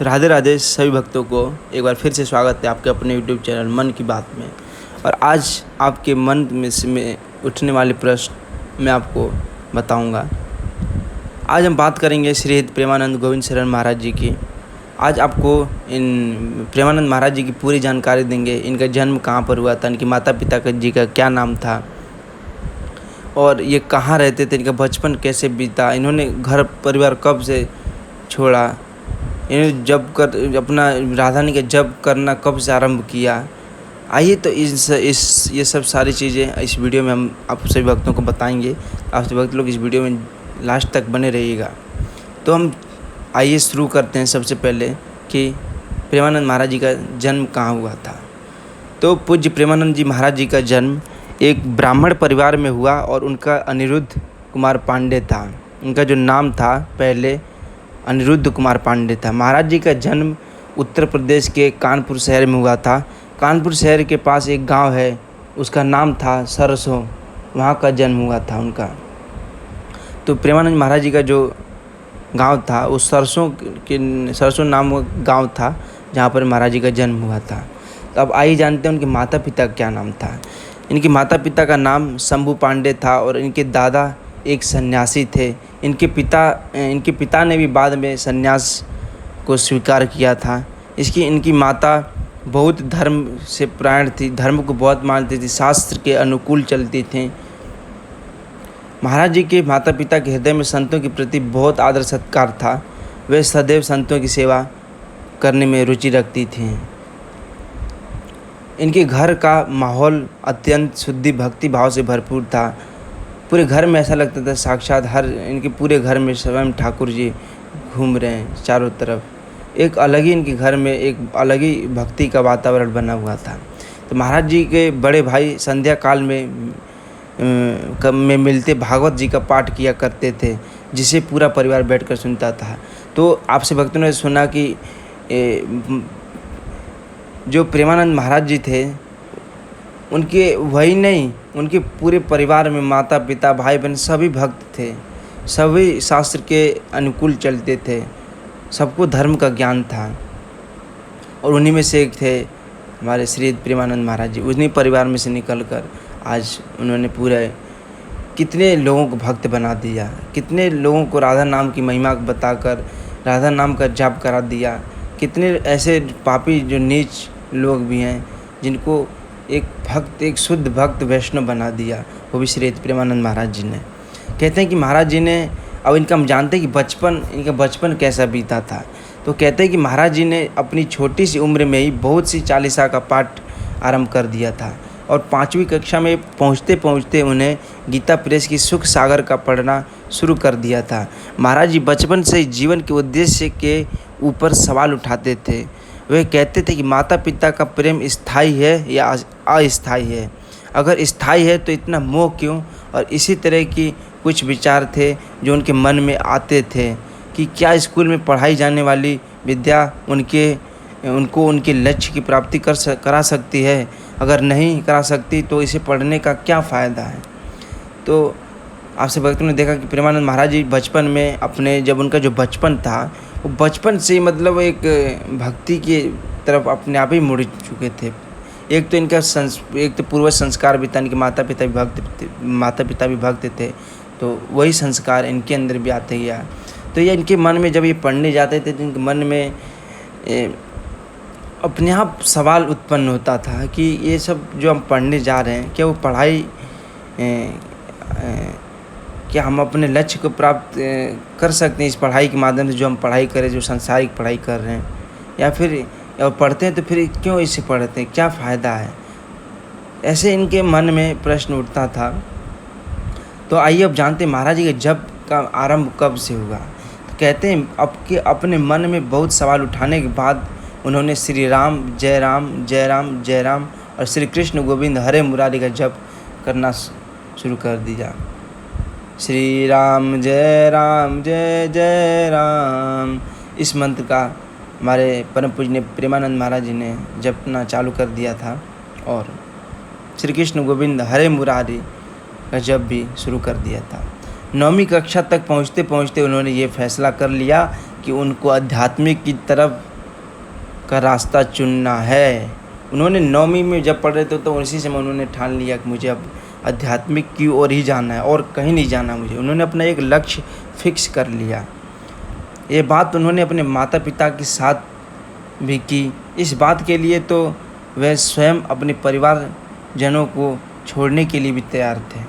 राधे राधे सभी भक्तों को एक बार फिर से स्वागत है आपके अपने यूट्यूब चैनल मन की बात में। और आज आपके मन में उठने वाले प्रश्न मैं आपको बताऊंगा। आज हम बात करेंगे श्री प्रेमानंद गोविंद शरण महाराज जी की। आज आपको इन प्रेमानंद महाराज जी की पूरी जानकारी देंगे। इनका जन्म कहाँ पर हुआ था, इनके माता पिता जी का क्या नाम था और ये कहाँ रहते थे, इनका बचपन कैसे बीता, इन्होंने घर परिवार कब से छोड़ा, इन्हें जब कर अपना राजधानी का जब करना कब से आरंभ किया। आइए तो ये सब सारी चीज़ें इस वीडियो में हम आप सभी भक्तों को बताएंगे। आप सभी भक्त लोग इस वीडियो में लास्ट तक बने रहिएगा। तो हम आइए शुरू करते हैं सबसे पहले कि प्रेमानंद महाराज जी का जन्म कहाँ हुआ था। तो पूज्य प्रेमानंद जी महाराज जी का जन्म एक ब्राह्मण परिवार में हुआ और उनका अनिरुद्ध कुमार पांडे था। उनका जो नाम था पहले अनिरुद्ध कुमार पांडे था। महाराज जी का जन्म उत्तर प्रदेश के कानपुर शहर में हुआ था। कानपुर शहर के पास एक गांव है, उसका नाम था सरसों, वहाँ का जन्म हुआ था उनका। तो प्रेमानंद महाराज जी का जो गांव था उस सरसों नाम गांव था जहाँ पर महाराज जी का जन्म हुआ था। तो अब आइए जानते हैं उनके माता पिता का क्या नाम था। इनके माता पिता का नाम शंभू पांडे था और इनके दादा एक सन्यासी थे। इनके पिता ने भी बाद में सन्यास को स्वीकार किया था। इनकी माता बहुत धर्म से प्राण थी, धर्म को बहुत मानती थी, शास्त्र के अनुकूल चलती थी। महाराज जी के माता पिता के हृदय में संतों के प्रति बहुत आदर सत्कार था। वे सदैव संतों की सेवा करने में रुचि रखती थीं। इनके घर का माहौल अत्यंत शुद्धि भक्ति भाव से भरपूर था। पूरे घर में ऐसा लगता था साक्षात इनके पूरे घर में स्वयं ठाकुर जी घूम रहे हैं चारों तरफ। एक अलग ही इनके घर में एक अलग ही भक्ति का वातावरण बना हुआ था। तो महाराज जी के बड़े भाई संध्या काल में मिलते भागवत जी का पाठ किया करते थे, जिसे पूरा परिवार बैठकर सुनता था। तो आपसे भक्तों ने सुना कि जो प्रेमानंद महाराज जी थे उनके वही नहीं, उनके पूरे परिवार में माता पिता भाई बहन सभी भक्त थे, सभी शास्त्र के अनुकूल चलते थे, सबको धर्म का ज्ञान था। और उन्हीं में से एक थे हमारे श्री प्रेमानंद महाराज जी। उन्हीं परिवार में से निकलकर आज उन्होंने पूरे कितने लोगों को भक्त बना दिया, कितने लोगों को राधा नाम की महिमा बताकर राधा नाम का जाप करा दिया। कितने ऐसे पापी जो नीच लोग भी हैं जिनको एक शुद्ध भक्त वैष्णव बना दिया, वो भी श्री प्रेमानंद महाराज जी ने। कहते हैं कि महाराज जी ने, अब इनका हम जानते हैं कि इनका बचपन कैसा बीता था। तो कहते हैं कि महाराज जी ने अपनी छोटी सी उम्र में ही बहुत सी चालीसा का पाठ आरंभ कर दिया था और 5वीं कक्षा में पहुँचते पहुँचते उन्हें गीता प्रेस की सुख सागर का पढ़ना शुरू कर दिया था। महाराज जी बचपन से ही जीवन के उद्देश्य के ऊपर सवाल उठाते थे। वे कहते थे कि माता पिता का प्रेम स्थायी है या अस्थायी है, अगर स्थायी है तो इतना मोह क्यों। और इसी तरह की कुछ विचार थे जो उनके मन में आते थे कि क्या स्कूल में पढ़ाई जाने वाली विद्या उनको उनके लक्ष्य की प्राप्ति करा सकती है, अगर नहीं करा सकती तो इसे पढ़ने का क्या फ़ायदा है। तो आपसे भक्तों ने देखा कि प्रेमानंद महाराज जी बचपन में जब उनका जो बचपन था वो बचपन से ही मतलब एक भक्ति की तरफ अपने आप ही मुड़ चुके थे। एक तो पूर्व संस्कार भी था, इनके माता पिता भी भक्त थे, तो वही संस्कार इनके अंदर भी आते गया। तो ये इनके मन में जब ये पढ़ने जाते थे तो इनके मन में अपने आप सवाल उत्पन्न होता था कि ये सब जो हम पढ़ने जा रहे हैं, क्या वो पढ़ाई क्या हम अपने लक्ष्य को प्राप्त कर सकते हैं इस पढ़ाई के माध्यम से, जो हम पढ़ाई करें, जो सांसारिक पढ़ाई कर रहे हैं, या फिर पढ़ते हैं तो फिर क्यों इसे पढ़ते हैं, क्या फ़ायदा है। ऐसे इनके मन में प्रश्न उठता था। तो आइए अब जानते हैं महाराज जी के जप का आरंभ कब से हुआ। तो कहते हैं अपने मन में बहुत सवाल उठाने के बाद उन्होंने श्री राम जय राम जय राम जय राम और श्री कृष्ण गोविंद हरे मुरारी का जप करना शुरू कर दिया। श्री राम जय जय राम, इस मंत्र का हमारे परम पूजनीय प्रेमानंद महाराज जी ने जपना चालू कर दिया था और श्री कृष्ण गोविंद हरे मुरारी का जप भी शुरू कर दिया था। 9वीं कक्षा तक पहुँचते पहुँचते उन्होंने ये फैसला कर लिया कि उनको आध्यात्मिक की तरफ का रास्ता चुनना है। उन्होंने 9वीं में जब पढ़ रहे थे तो उसी समय उन्होंने ठान लिया कि मुझे अब आध्यात्मिक की ओर ही जाना है और कहीं नहीं जाना मुझे। उन्होंने अपना एक लक्ष्य फिक्स कर लिया। ये बात उन्होंने अपने माता पिता के साथ भी की। इस बात के लिए तो वह स्वयं अपने परिवारजनों को छोड़ने के लिए भी तैयार थे।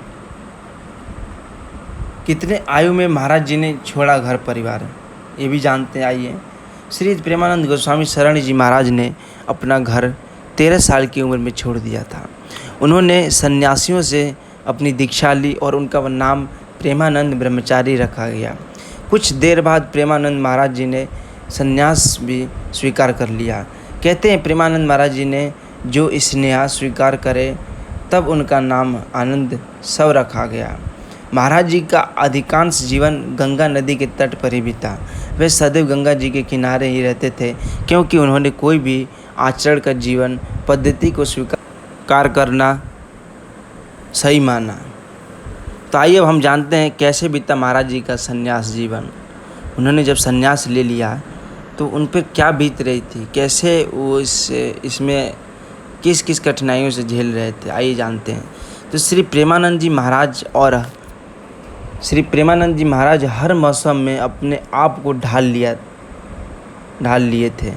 कितने आयु में महाराज जी ने छोड़ा घर परिवार, ये भी जानते हैं। आइए, श्री प्रेमानंद गोस्वामी शरण जी महाराज ने अपना घर 13 साल की उम्र में छोड़ दिया था। उन्होंने सन्यासियों से अपनी दीक्षा ली और उनका नाम प्रेमानंद ब्रह्मचारी रखा गया। कुछ देर बाद प्रेमानंद महाराज जी ने सन्यास भी स्वीकार कर लिया। कहते हैं प्रेमानंद महाराज जी ने जो स्नेहा स्वीकार करे तब उनका नाम आनंद सब रखा गया। महाराज जी का अधिकांश जीवन गंगा नदी के तट पर ही बीता। वे सदैव गंगा जी के किनारे ही रहते थे, क्योंकि उन्होंने कोई भी आचरण का जीवन पद्धति को स्वीकार करना सही माना। तो आइए अब हम जानते हैं कैसे बीता महाराज जी का सन्यास जीवन। उन्होंने जब सन्यास ले लिया तो उन पर क्या बीत रही थी, कैसे वो इसमें किस किस कठिनाइयों से झेल रहे थे, आइए जानते हैं। तो श्री प्रेमानंद जी महाराज हर मौसम में अपने आप को ढाल लिए थे।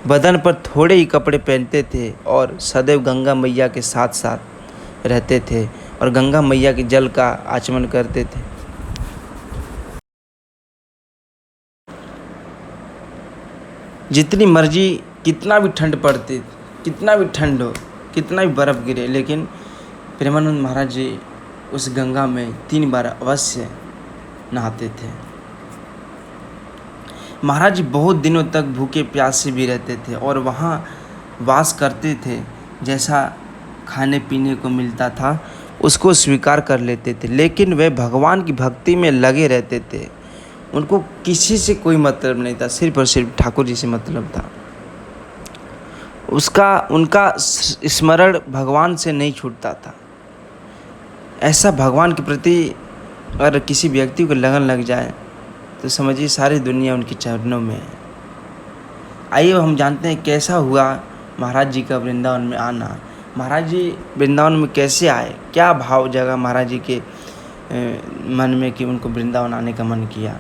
बदन पर थोड़े ही कपड़े पहनते थे और सदैव गंगा मैया के साथ साथ रहते थे और गंगा मैया के जल का आचमन करते थे। जितनी मर्जी, कितना भी ठंड पड़ती, कितना भी ठंड हो, कितना भी बर्फ़ गिरे, लेकिन प्रेमानंद महाराज जी उस गंगा में 3 बार अवश्य नहाते थे। महाराज जी बहुत दिनों तक भूखे प्यासे भी रहते थे और वहाँ वास करते थे। जैसा खाने पीने को मिलता था उसको स्वीकार कर लेते थे, लेकिन वे भगवान की भक्ति में लगे रहते थे। उनको किसी से कोई मतलब नहीं था, सिर्फ और सिर्फ ठाकुर जी से मतलब था। उनका स्मरण भगवान से नहीं छूटता था। ऐसा भगवान के प्रति अगर किसी व्यक्ति को लगन लग जाए तो समझिए सारी दुनिया उनके चरणों में है। आइए हम जानते हैं कैसा हुआ महाराज जी का वृंदावन में आना। महाराज जी वृंदावन में कैसे आए, क्या भाव जगा महाराज जी के मन में कि उनको वृंदावन आने का मन किया,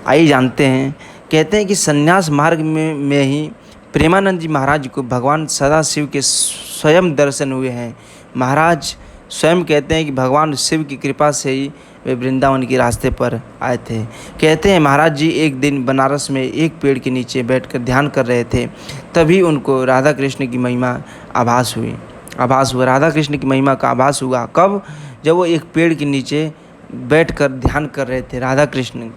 आइए जानते हैं। कहते हैं कि संन्यास मार्ग में ही प्रेमानंद जी महाराज को भगवान सदाशिव के स्वयं दर्शन हुए हैं। महाराज स्वयं कहते हैं कि भगवान शिव की कृपा से ही वे वृंदावन के रास्ते पर आए थे। कहते हैं महाराज जी एक दिन बनारस में एक पेड़ के नीचे बैठकर ध्यान कर रहे थे, तभी उनको राधा कृष्ण की महिमा आभास हुआ। राधा कृष्ण की महिमा का आभास हुआ कब? जब वो एक पेड़ के नीचे बैठकर ध्यान कर रहे थे राधा कृष्ण,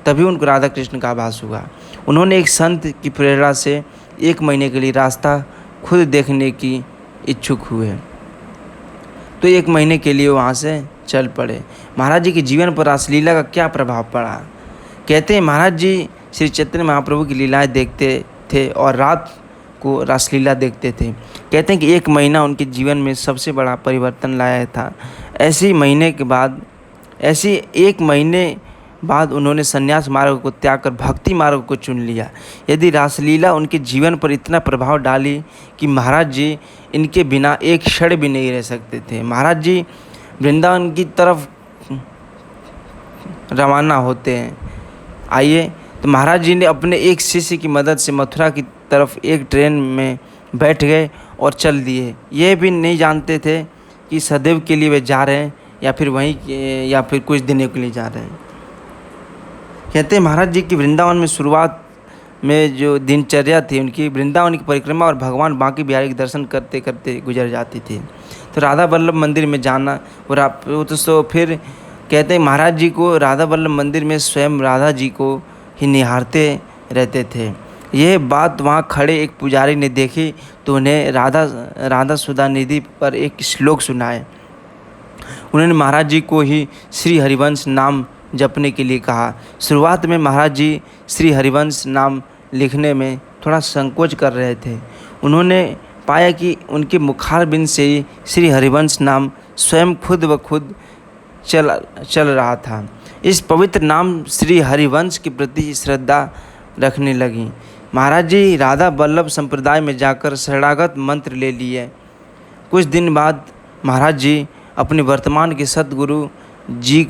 तभी उनको राधा कृष्ण का आभास हुआ। उन्होंने एक संत की प्रेरणा से 1 महीने के लिए रास्ता खुद देखने की इच्छुक हुए, तो 1 महीने के लिए वहाँ से चल पड़े। महाराज जी के जीवन पर रासलीला का क्या प्रभाव पड़ा? कहते हैं महाराज जी श्री चैतन्य महाप्रभु की लीलाएं देखते थे और रात को रासलीला देखते थे। कहते हैं कि 1 महीना उनके जीवन में सबसे बड़ा परिवर्तन लाया था। ऐसे 1 महीने बाद उन्होंने संन्यास मार्ग को त्याग कर भक्ति मार्ग को चुन लिया। यदि रासलीला उनके जीवन पर इतना प्रभाव डाली कि महाराज जी इनके बिना एक क्षण भी नहीं रह सकते थे। महाराज जी वृंदावन की तरफ रवाना होते हैं। आइए, तो महाराज जी ने अपने एक शिष्य की मदद से मथुरा की तरफ एक ट्रेन में बैठ गए और चल दिए। ये भी नहीं जानते थे कि सदैव के लिए वे जा रहे हैं या फिर कुछ दिनों के लिए जा रहे हैं। कहते हैं महाराज जी की वृंदावन में शुरुआत में जो दिनचर्या थी उनकी, वृंदावन की परिक्रमा और भगवान बांके बिहारी के दर्शन करते करते गुजर जाती थी। तो राधा वल्लभ मंदिर में जाना और तो फिर कहते हैं महाराज जी को राधा वल्लभ मंदिर में स्वयं राधा जी को ही निहारते रहते थे। यह बात वहाँ खड़े एक पुजारी ने देखी तो उन्हें राधा सुधा निधि पर एक श्लोक सुनाए। उन्होंने महाराज जी को ही श्री हरिवंश नाम जपने के लिए कहा। शुरुआत में महाराज जी श्री हरिवंश नाम लिखने में थोड़ा संकोच कर रहे थे। उन्होंने पाया कि उनके मुखारबिंद से ही श्री हरिवंश नाम स्वयं खुद ब खुद चल रहा था। इस पवित्र नाम श्री हरिवंश के प्रति श्रद्धा रखने लगी। महाराज जी राधा वल्लभ संप्रदाय में जाकर शरणागत मंत्र ले लिए। कुछ दिन बाद महाराज जी अपने वर्तमान के सतगुरु जी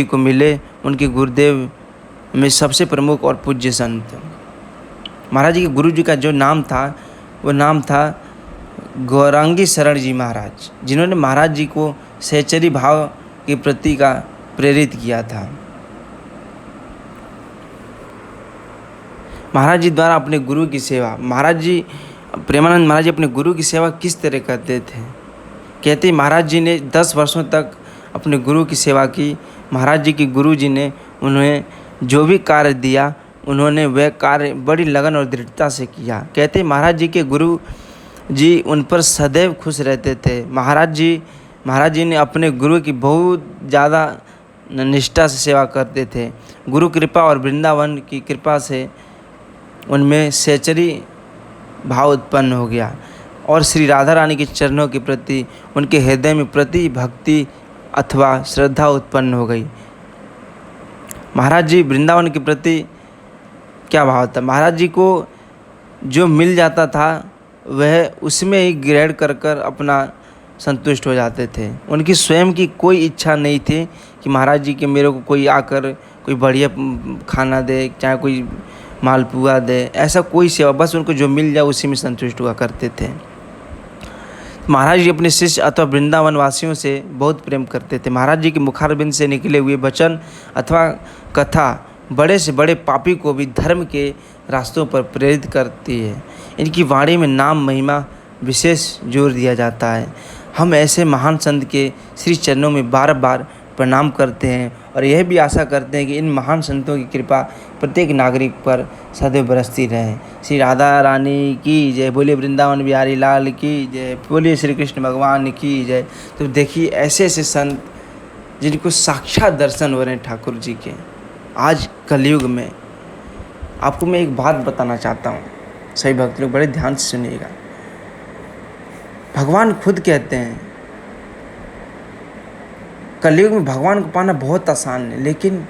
को मिले। उनके गुरुदेव में सबसे प्रमुख और पूज्य संत महाराज जी के गुरु जी का जो नाम था वो नाम था गौरांगी शरण जी महाराज, जिन्होंने महाराज जी को सहचरी भाव के प्रति का प्रेरित किया था। महाराज जी द्वारा अपने गुरु की सेवा, महाराज जी प्रेमानंद महाराज जी अपने गुरु की सेवा किस तरह करते थे? कहते महाराज जी ने 10 वर्षों तक अपने गुरु की सेवा की। महाराज जी के गुरु जी ने उन्हें जो भी कार्य दिया उन्होंने वह कार्य बड़ी लगन और दृढ़ता से किया। कहते महाराज जी के गुरु जी उन पर सदैव खुश रहते थे। महाराज जी ने अपने गुरु की बहुत ज़्यादा निष्ठा से सेवा करते थे। गुरु कृपा और वृंदावन की कृपा से उनमें सहचरी भाव उत्पन्न हो गया और श्री राधा रानी के चरणों के प्रति उनके हृदय में प्रति भक्ति अथवा श्रद्धा उत्पन्न हो गई। महाराज जी वृंदावन के प्रति क्या भाव था? महाराज जी को जो मिल जाता था वह उसमें ही ग्रहण कर अपना संतुष्ट हो जाते थे। उनकी स्वयं की कोई इच्छा नहीं थी कि महाराज जी के मेरे को कोई आकर कोई बढ़िया खाना दे, चाहे कोई मालपुआ दे, ऐसा कोई सेवा, बस उनको जो मिल जाए उसी में संतुष्ट हुआ करते थे। महाराज जी अपने शिष्य अथवा वृंदावन वासियों से बहुत प्रेम करते थे। महाराज जी के मुखारबिंद से निकले हुए वचन अथवा कथा बड़े से बड़े पापी को भी धर्म के रास्तों पर प्रेरित करती है। इनकी वाणी में नाम महिमा विशेष जोर दिया जाता है। हम ऐसे महान संत के श्री चरणों में बार बार प्रणाम करते हैं और यह भी आशा करते हैं कि इन महान संतों की कृपा प्रत्येक नागरिक पर सदैव बरसती रहे। श्री राधा रानी की जय, बोलिए वृंदावन बिहारी लाल की जय, बोलिए श्री कृष्ण भगवान की जय। तो देखिए ऐसे ऐसे संत जिनको साक्षात दर्शन हो रहे हैं ठाकुर जी के आज कलयुग में। आपको मैं एक बात बताना चाहता हूँ, सही भक्त लोग बड़े ध्यान से सुनिएगा। भगवान खुद कहते हैं कलयुग में भगवान को पाना बहुत आसान है, लेकिन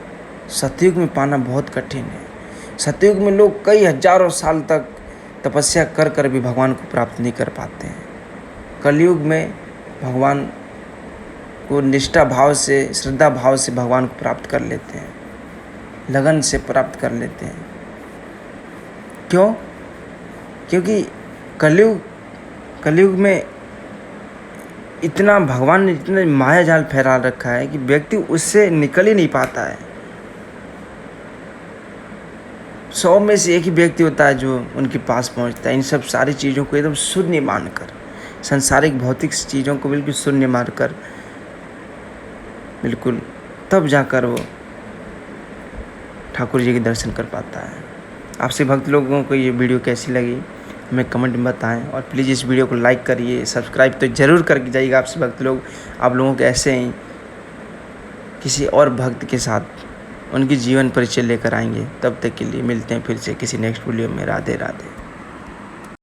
सतयुग में पाना बहुत कठिन है। सतयुग में लोग कई हजारों साल तक तपस्या कर भी भगवान को प्राप्त नहीं कर पाते हैं। कलयुग में भगवान को निष्ठा भाव से, श्रद्धा भाव से भगवान को प्राप्त कर लेते हैं, लगन से प्राप्त कर लेते हैं। क्यों? क्योंकि कलयुग में इतना भगवान ने इतना माया जाल फैला रखा है कि व्यक्ति उससे निकल ही नहीं पाता है। 100 में से एक ही व्यक्ति होता है जो उनके पास पहुंचता है। इन सब सारी चीज़ों को एकदम शून्य मानकर, सांसारिक भौतिक चीज़ों को बिल्कुल शून्य मानकर, बिल्कुल तब जाकर वो ठाकुर जी के दर्शन कर पाता है। आपसे भक्त लोगों को ये वीडियो कैसी लगी हमें कमेंट में बताएं और प्लीज़ इस वीडियो को लाइक करिए, सब्सक्राइब तो ज़रूर करके जाइएगा। आपसे भक्त लोग आप लोगों के ऐसे ही किसी और भक्त के साथ उनकी जीवन परिचय लेकर आएंगे। तब तक के लिए मिलते हैं फिर से किसी नेक्स्ट वीडियो में। राधे राधे।